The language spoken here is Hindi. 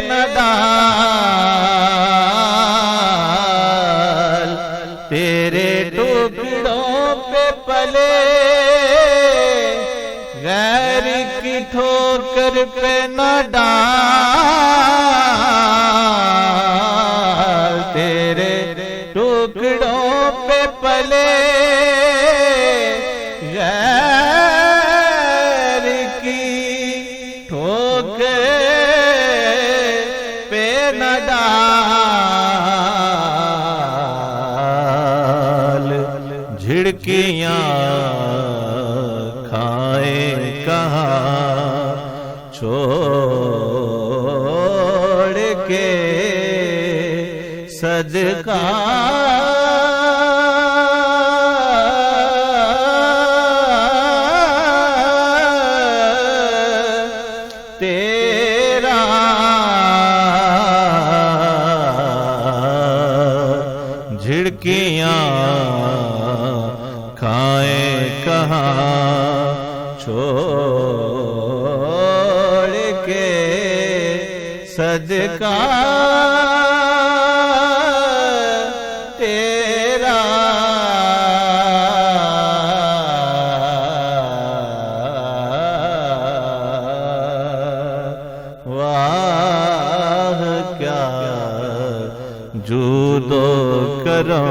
न डाल, तेरे टुकड़ों पे पले गैर की ठोकर पे न डाल, तेरे टुकड़ों पे पले गैर की ठोकर पे न डाल। झिड़कियां खाए कहाँ छोड़ के सदका तेरा, झिड़कियां खाए कहाँ छोड़ के सदका तेरा। वाह क्या जूदो करो